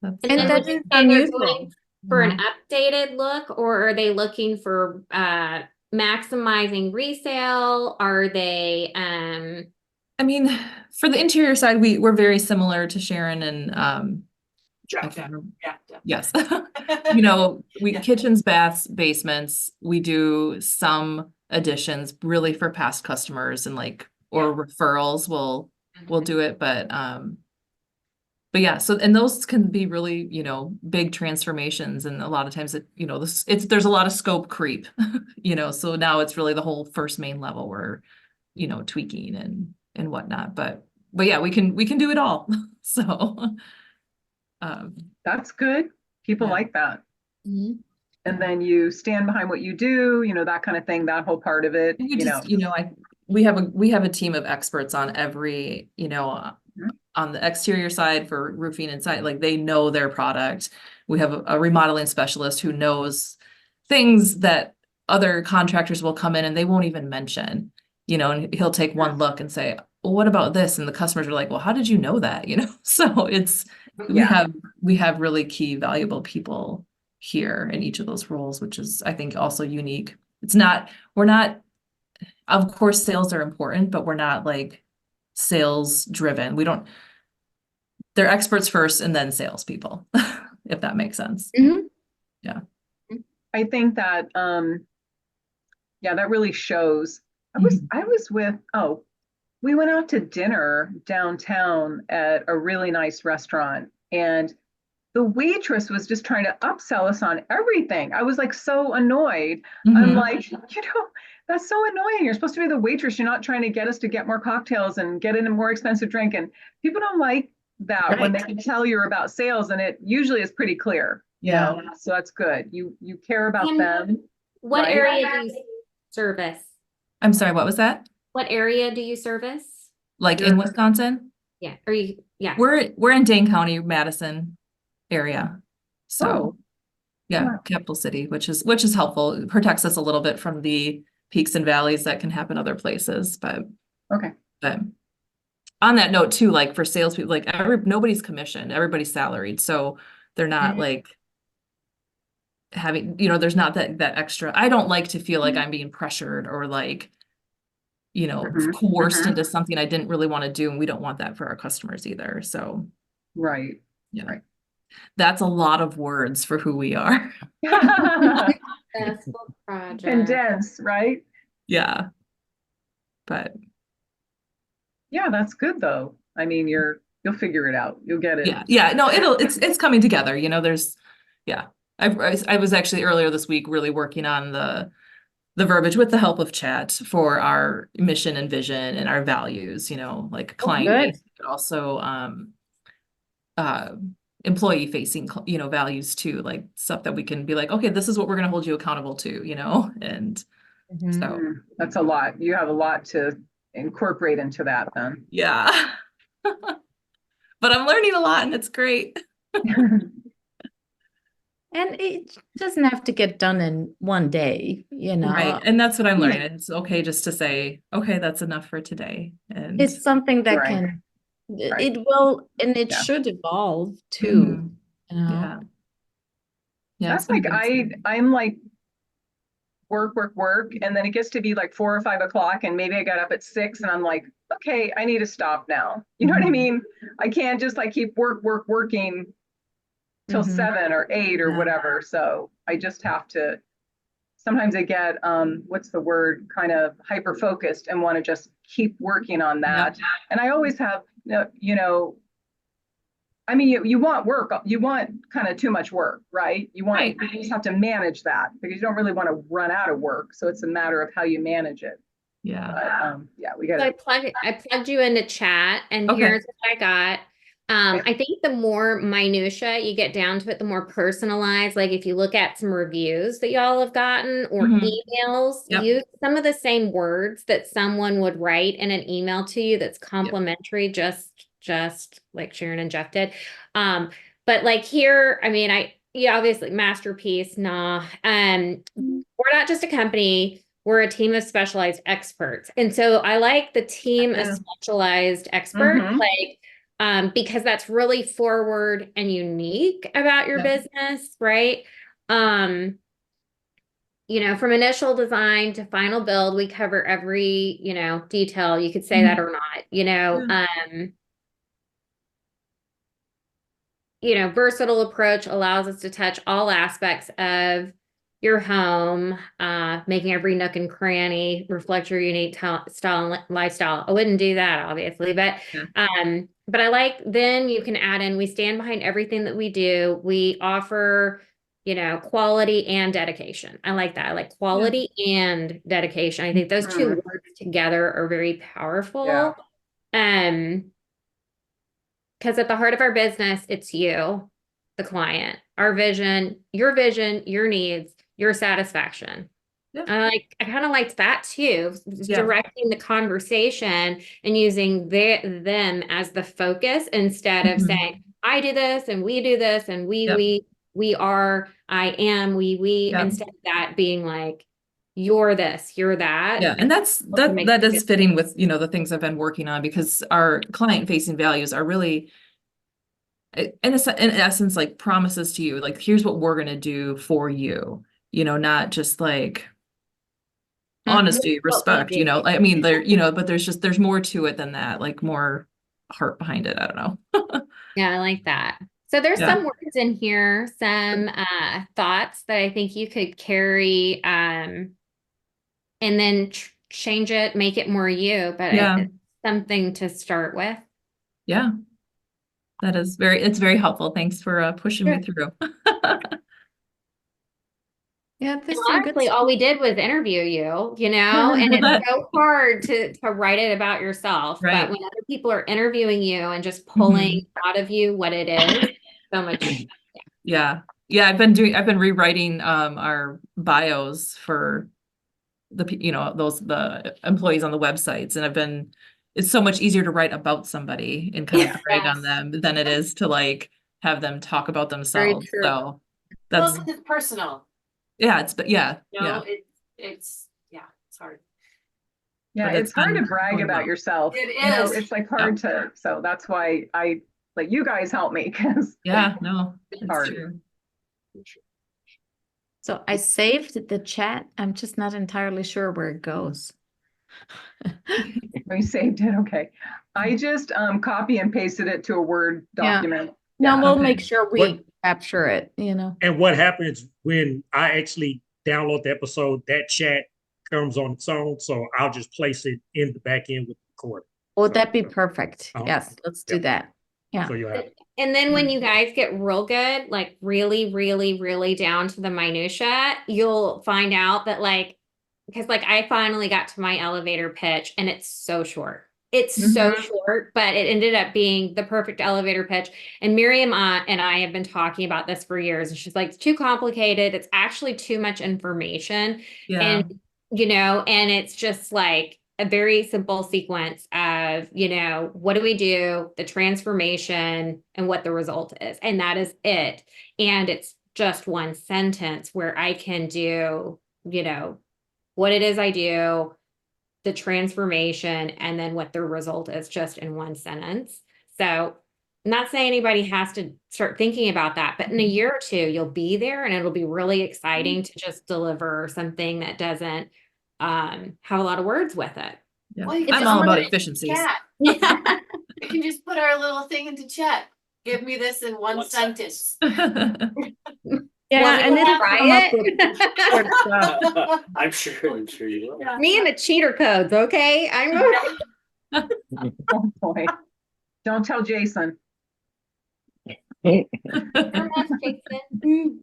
That's and And then that would you is say they're unusual. going for an Mhm. updated look, or are they looking for maximizing resale? Are they I mean, for the interior side, we're very similar to Sharon and I Jeff. can't remember. Yeah. Yes. We Yeah. kitchens, baths, basements, we do some additions really for past customers and or referrals will do it, but yeah, so and those can be really, big transformations and a lot of times there's a lot of scope creep, so now it's really the whole first main level where, tweaking and whatnot, but yeah, we can do it all. So That's good. People Yeah. like that. Mhm. And then you stand behind what you do, that kind of thing, that whole part of it, and we have a team of experts on every, on the exterior side for roofing inside, like they know their product. We have a remodeling specialist who knows things that other contractors will come in and they won't even mention, and he'll take one look and say, well, what about this? And the customers are like, well, how did you know that? So Yeah. we have really key, valuable people here in each of those roles, which is, I think, also unique. We're not, of course, sales are important, but we're not like sales driven. They're experts first and then salespeople, if that makes sense. Mhm. I think that, that really shows. I was with, we went out to dinner downtown at a really nice restaurant, and the waitress was just trying to upsell us on everything. I was like so annoyed. I'm Mhm. like, that's so annoying. You're supposed to be the waitress. You're not trying to get us to get more cocktails and get in a more expensive drink. And people don't like that when they Right. can tell you're about sales, and it usually is pretty clear, Yeah. so that's good. You care about And them. What Right. area do you service? I'm sorry, what was that? What area do you service? Like in You're- Wisconsin? Yeah, are you, yeah. We're in Dane County, Madison area. So Oh, yeah, wow. capital city, which is helpful. It protects us a little bit from the peaks and valleys that can happen other places. But Okay. on that note too, like for salespeople, like nobody's commissioned, everybody's salaried. So they're not Mhm. like having, there's not that extra. I don't like to feel like I'm being pressured or like, Mhm. coerced Mhm. into something I didn't really want to do. And we don't want that for our customers either. So Right. yeah, Right. that's a lot of words for who we are. Successful project. Condense, right? Yeah. But Yeah, that's good though. I mean, you'll figure it out. You'll get it. yeah, no, it's coming together. I was actually earlier this week really working on the verbiage with the help of chat for our mission and vision and our values, like client good. facing, but also employee facing, values too, like stuff that we can be like, okay, this is what we're going to hold you accountable to, and Mhm. so That's a lot. You have a lot to incorporate into that then. yeah. But I'm learning a lot and it's great. And it doesn't have to get done in one day, Right. And that's what I'm learning. It's okay just to say, okay, that's enough for today. And It's something that Right. can, Right. it will, and it Yeah. should evolve too. Mhm. Yeah. Yeah. That's it's been like good. I'm like work, and then it gets to be like 4 or 5 o'clock, and maybe I got up at 6, and I'm like, okay, I need to stop now. You know what I Mhm. mean? I can't just like keep working till Mhm. 7 or 8 or Yeah. whatever. So I just have to. Sometimes I get what's the word, kind of hyper focused and want to just keep working on that. And I always have, I mean, you want work, you want kind of too much work, right? Right. You just have to manage that because you don't really want to run out of work. So it's a matter of how you manage it. Yeah. But yeah, we got So to. I plugged you into chat, and Okay. here's what I got. I think the more minutia you get down to it, the more personalized. Like if you look at some reviews that y'all have gotten or Mhm. emails, Yep. use some of the same words that someone would write in an email to you that's complimentary, just like Sharon and Jeff did. But like here, I mean, obviously masterpiece, nah. We're not just a company. We're a team of specialized experts. And so I like the team of Yeah. specialized experts, Mhm. because that's really forward and unique about your Yeah. business, right? From initial design to final build, we cover every, detail. You could say that or not, versatile approach allows us to touch all aspects of your home, making every nook and cranny reflect your unique style and lifestyle. I wouldn't do that, obviously, but I like, then you can add in, we stand behind everything that we do. We offer, quality and dedication. I like that. I like quality and dedication. I think those two Mhm. words together are very powerful. Because at the heart of our business, it's you, the client, our vision, your needs, your satisfaction. Yeah. I kind of liked that too, Yeah. directing the conversation and using them as the focus instead of Mhm. saying, I do this and we do this and Yep. we are, I am, we, Yep. instead of that being like, you're this, you're that. Yeah, and make that is it- fitting with, the things I've been working on, because our client facing values are really in essence like promises to you, like here's what we're going to do for you, not just like honesty, respect, I mean, but there's more to it than that, like more heart behind it. I don't know. Yeah, I like that. So there's Yeah. some words in here, some thoughts that I think you could carry and then change it, make it more you. But Yeah. something to start with. Yeah. It's very helpful. Thanks for pushing me through. Yeah, And there's some good honestly, stuff. all we did was interview you, you know, and it's so hard to write it about yourself. Right. But when other people are interviewing you and just pulling out of you what it is, so much. Yeah. Yeah. I've been rewriting our bios for the employees on the websites, and it's so much easier to write about somebody and kind of brag on Yes. them than it is to like have them talk about themselves. true. So Well, that's, 'cause it's personal, yeah, you yeah. know, it's hard. Yeah, But it's it's hard to been brag going about well. yourself. It You know, is. it's like hard to, so that's why like you guys help me because Yeah, no, it's hard. true. So I saved the chat. I'm just not entirely sure where it goes. we saved it. Okay. I just copy and pasted it to a Word Yeah. document. No, Yeah. we'll Okay. make sure we What- capture it, you know. And what happens when I actually download the episode, that chat comes on its own. So I'll just place it in the back end with the recording. Would that be perfect? Uh-huh. Yes, let's do Yep. that. Yeah. So you'll have it. And then when you guys get real good, like really, really, really down to the minutia, you'll find out that like, because like I finally got to my elevator pitch and it's so short. It's so short, but it ended up being the perfect elevator pitch. And Miriam and I have been talking about this for years. And she's like, it's too complicated. It's actually too much information. Yeah. And, you know, and it's just like a very simple sequence of, you know, what do we do, the transformation, and what the result is. And that is it. And it's just one sentence where I can do, you know, what it is I do, the transformation, and then what the result is just in one sentence. So I'm not saying anybody has to start thinking about that, but in a year or two, you'll be there and it'll be really exciting to just deliver something that doesn't have a lot of words with it. Yeah. Well, you I'm can all put about it in efficiencies. chat. You can just put our little thing into chat. Give me this in one One sentence. Yeah, Want me and to then try come up it? with short stuff. I'm sure you will. Yeah. Me and the cheater codes, okay? I'm Oh boy. Don't tell Jason. Jason. Mhm.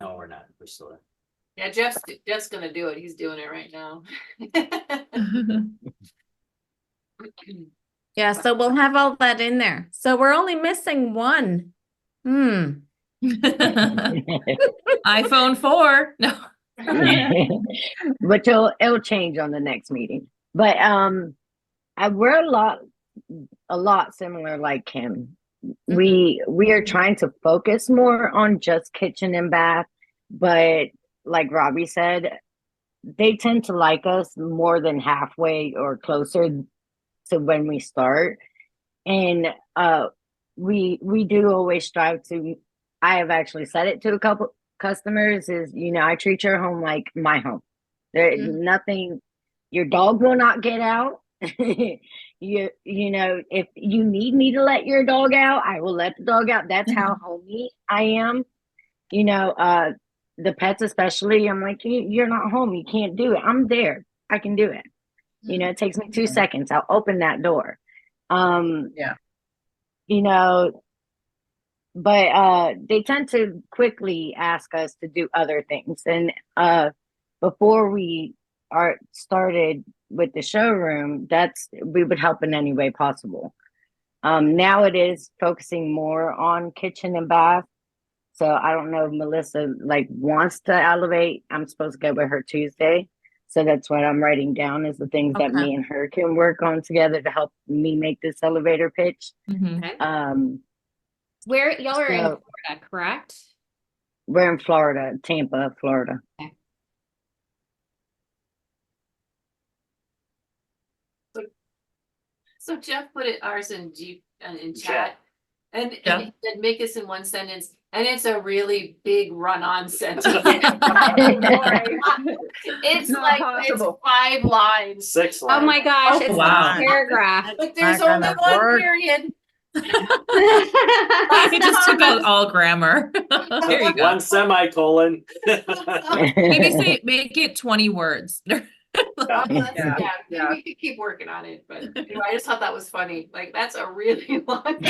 No, we're not. We're still there. Yeah, Jeff's gonna do it. He's doing it right now. Yeah, so we'll have all that in there. So we're only missing one. iPhone 4. No. But it'll change on the next meeting. But we're a lot similar like Kim. We are trying to focus more on just kitchen and bath, but like Robbie said, they tend to like us more than halfway or closer to when we start. And we do always strive to, I have actually said it to a couple customers, is, you know, I treat your home like my home. There nothing, your dog will not get out. You know, if you need me to let your dog out, I will let the dog out. That's how homey I am. You know, the pets especially, I'm like, you're not home, you can't do it. I'm there, I can do it. You know, it takes me 2 seconds, I'll open that door. Yeah. You know, but they tend to quickly ask us to do other things. And before we started with the showroom, we would help in any way possible. Now it is focusing more on kitchen and bath. So I don't know if Melissa like wants to elevate. I'm supposed to go with her Tuesday. So that's what I'm writing down is the things that Okay. me and her can work on together to help me make this elevator pitch. Mhm. Where y'all are in So- Florida, correct? We're in Florida, Tampa, Florida. So Jeff put ours in in Chat. chat. And Yeah. he said, make us in one sentence, and it's a really big run-on sentence. It's not like, possible. it's 5 lines. 6 Oh lines. my gosh, Oh, it's wow. a paragraph. Like, there's Not only gonna one work. period. He just took out all grammar. There you go. One semicolon. Maybe make it 20 words. Yeah, maybe yeah. we could keep working on it, but anyway, I just thought that was funny. Like, that's a really long.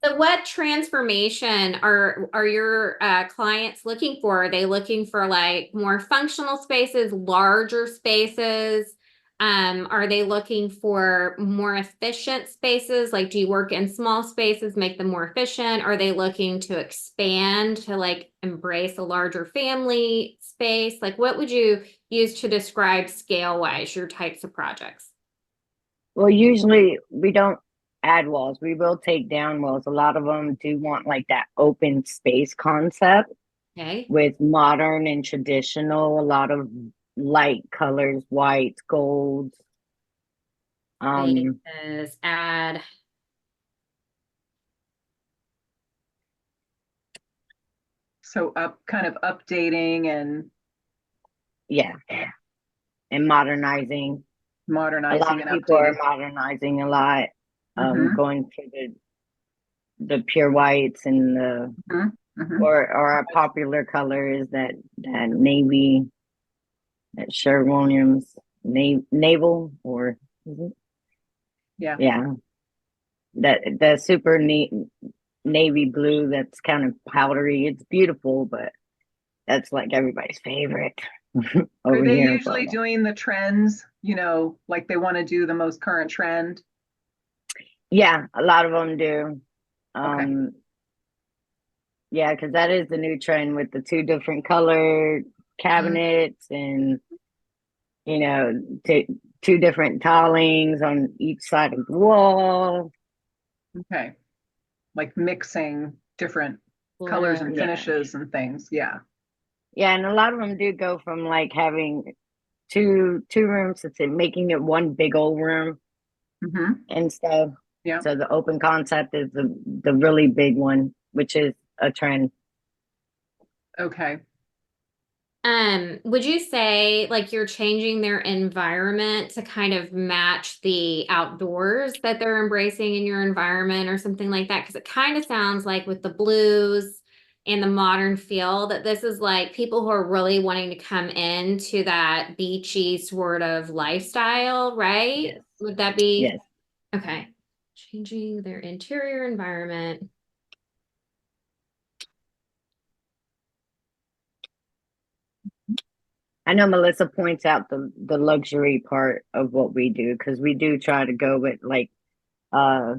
So what transformation are your clients looking for? Are they looking for like more functional spaces, larger spaces? Are they looking for more efficient spaces? Like, do you work in small spaces, make them more efficient? Are they looking to expand to like embrace a larger family space? Like, what would you use to describe scale-wise your types of projects? Well, usually we don't add walls. We will take down walls. A lot of them do want like that open space concept Okay. with modern and traditional, a lot of light colors, whites, golds. Spaces, add. So kind of updating and Yeah. And modernizing. A modernizing lot of and people are updating. modernizing a lot, Mhm, going for the pure whites and the mhm, mhm. or our popular color is that navy, that Sherwin-Williams naval, or is it? Yeah. Yeah, that the super neat navy blue that's kind of powdery. It's beautiful, but that's like everybody's favorite Are over they here. usually But doing the trends, like they want to do the most current trend? yeah, a lot of them do. Okay. Yeah, because that is the new trend with the two different colored cabinets and two different tilings on each side of the wall. Okay. Like mixing different colors and Yeah. finishes and things. Yeah. Yeah, and a lot of them do go from like having two rooms to making it one big old room Hmm. and stuff. Yeah. So the open concept is the really big one, which is a trend. Okay. Would you say like you're changing their environment to kind of match the outdoors that they're embracing in your environment or something like that? Because it kind of sounds like with the blues and the modern feel that this is like people who are really wanting to come into that beachy sort of lifestyle, right? Yes. Would that be? Yes. Okay. Changing their interior environment. I know Melissa points out the luxury part of what we do because we do try to go with like uh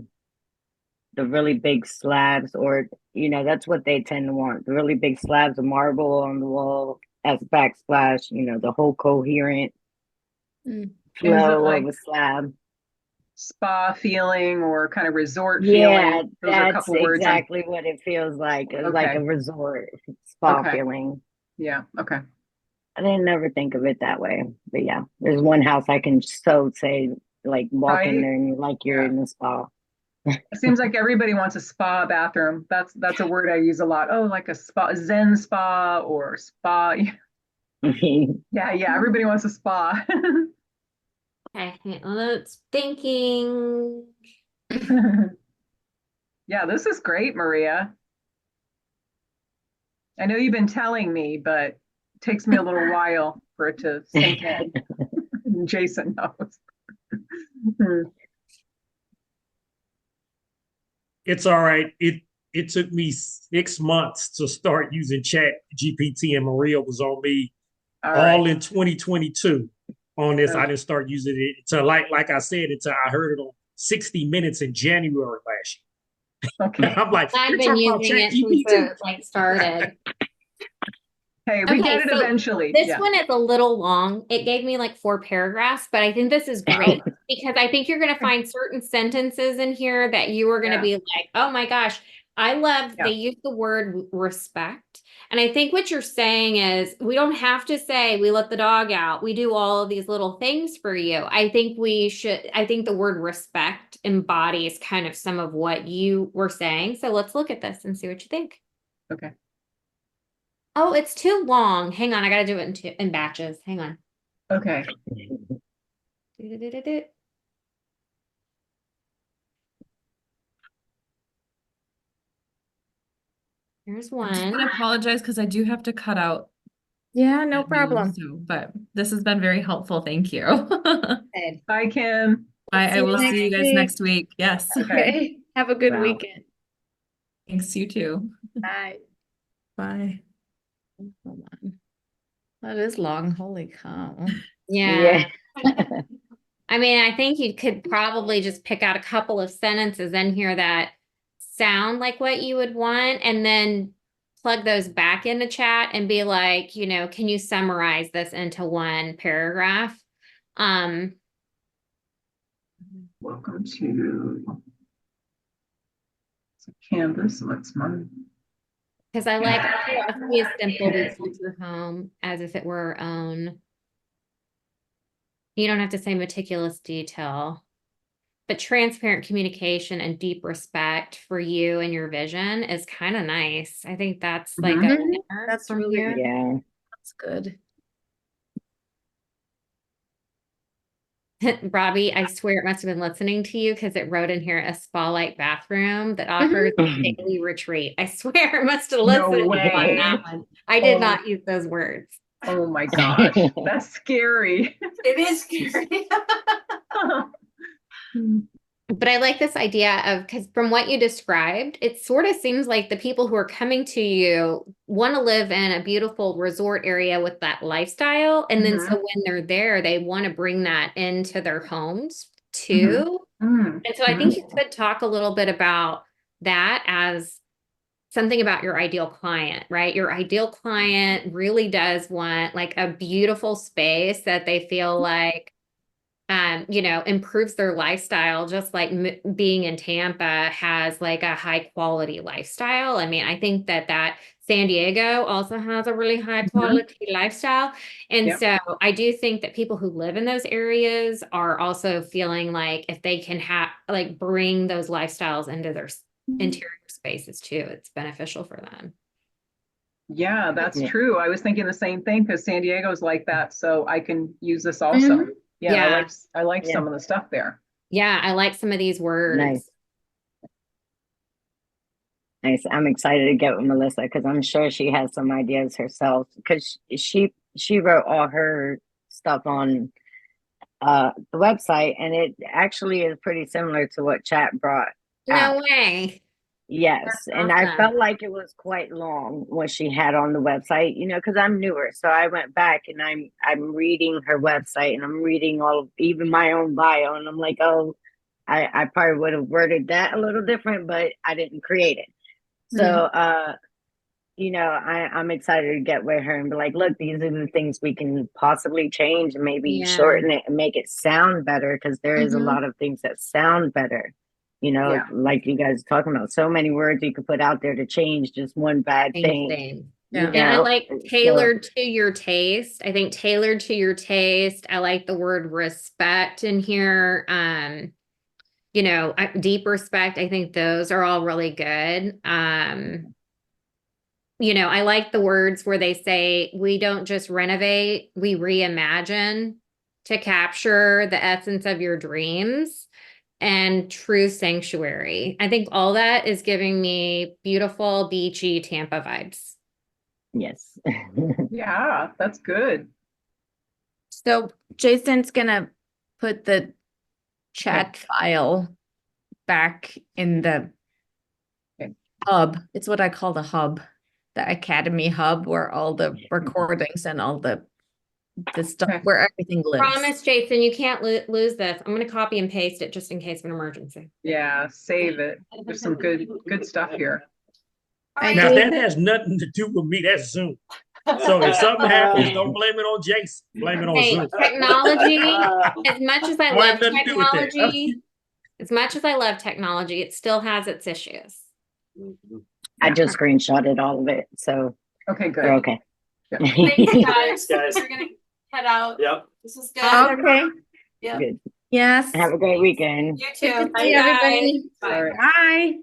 the really big slabs, or that's what they tend to want, the really big slabs of marble on the wall as backsplash, the whole coherent Is it flow like of a slab. spa feeling or kind of resort Yeah, feeling? Those are a that's couple words. exactly what it feels like. It's like Okay. a resort spa Okay. feeling. Yeah. Okay. I didn't never think of it that way, but yeah, there's one house I can so say, like, walk in Right? there and you're like you're Yeah. in the spa. It seems like everybody wants a spa bathroom. That's a word I use a lot. Oh, like a spa, Zen spa or spa. Yeah, yeah. Everybody wants a spa. Okay, let's thinking. Yeah, this is great, Maria. I know you've been telling me, but it takes me a little while for it to sink in. Jason knows. It's all right. It took me 6 months to start using Chat GPT, and Maria was on me All all right. in 2022 on this. I Okay. didn't start using it until like I said, until I heard it on 60 Minutes in January last Okay. year. I'm like, I've they're been talking about using Chat it since GPT. it like started. Hey, we Okay, get it so eventually. this Yeah. one is a little long. It gave me like 4 paragraphs, but I think this is great because I think you're going to find certain sentences in here that you are going to Yeah. be like, oh my gosh, I love Yeah. they use the word respect. And I think what you're saying is we don't have to say we let the dog out. We do all of these little things for you. I think the word respect embodies kind of some of what you were saying. So let's look at this and see what you think. Okay. Oh, it's too long. Hang on, I gotta do it in batches. Hang on. Okay. Do-do-do-do-do. Here's I'm just one. gonna apologize because I do have to cut out Yeah, no that news, problem. so, but this has been very helpful. Thank you. Bye, Kim. I will see you guys week. next week. Yes. Okay. Have a good Wow. weekend. Thanks, you too. Bye. Bye. Hold on. That is long. Holy cow. Yeah. Yeah. I mean, I think you could probably just pick out a couple of sentences in here that sound like what you would want, and then plug those back into chat and be like, you know, can you summarize this into one paragraph? Welcome to Canvas. Let's mine. Because I like our philosophy is simple, we filter home as if it were our own. You don't have to say meticulous detail, but transparent communication and deep respect for you and your vision is kind of nice. I think that's like a Mhm. winner That's from really here. good. Yeah. That's good. Robbie, I swear it must have been listening to you because it wrote in here a spa-like bathroom that offers a daily retreat. I swear it must have No listened on way. that one. I did Oh. not use those words. Oh my gosh, that's scary. It is scary. But I like this idea of, because from what you described, it sort of seems like the people who are coming to you want to live in a beautiful resort area with that lifestyle. And then so when they're there, they want to bring that into their homes too. Mm. And so I think you could talk a little bit about that as something about your ideal client, right? Your ideal client really does want like a beautiful space that they feel like you know, improves their lifestyle, just like being in Tampa has like a high quality lifestyle. I mean, I think that San Diego also has a really high quality lifestyle. And Yep. so I do think that people who live in those areas are also feeling like if they can have like bring those lifestyles into their interior spaces too, it's beneficial for them. Yeah, that's Yeah. true. I was thinking the same thing because San Diego's like that, so I can use this also. Yeah, Yeah. I like Yeah. some of the stuff there. Yeah, I like some of these words. Nice. Nice. I'm excited to get with Melissa because I'm sure she has some ideas herself because she wrote all her stuff on the website, and it actually is pretty similar to what chat brought out. No way. Yes, That's and I awesome. felt like it was quite long what she had on the website, you know, because I'm newer. So I went back and I'm reading her website and I'm reading all of even my own bio, and I'm like, oh, I probably would have worded that a little different, but I didn't create it. So you know, I'm excited to get with her and be like, look, these are the things we can possibly change and maybe Yeah. shorten it and make it sound better because there is a Mhm. lot of things that sound better. You know, Yeah. like you guys are talking about, so many words you could put out there to change just one bad thing. Thing. Yeah. you And I know? like So- tailored to your taste. I think tailored to your taste. I like the word respect in here. You know, deep respect. I think those are all really good. You know, I like the words where they say we don't just renovate, we reimagine to capture the essence of your dreams and true sanctuary. I think all that is giving me beautiful, beachy Tampa vibes. Yes. Yeah, that's good. So Jason's gonna put the chat file back in the Okay. hub. It's what I call the hub, the Academy hub, where all the recordings and all the stuff, Okay. where everything lives. Promise, Jason, you can't lose this. I'm going to copy and paste it just in case of an emergency. Yeah, save it. There's some good stuff here. I Now do. that has nothing to do with me. That's Zoom. So if something happens, don't blame it on Jason. Blame it on Hey, Zoom. technology, as much as I Don't love have nothing to do with that. technology, as much as I love technology, it still has its issues. I just screenshotted all of it, so Okay, good. we're okay. Thanks, guys. Guys. We're gonna head out. Yep. This is good. Okay. Yeah. Good. Yes. Have a great weekend. You Good too. to see everybody. Bye. All right. Bye.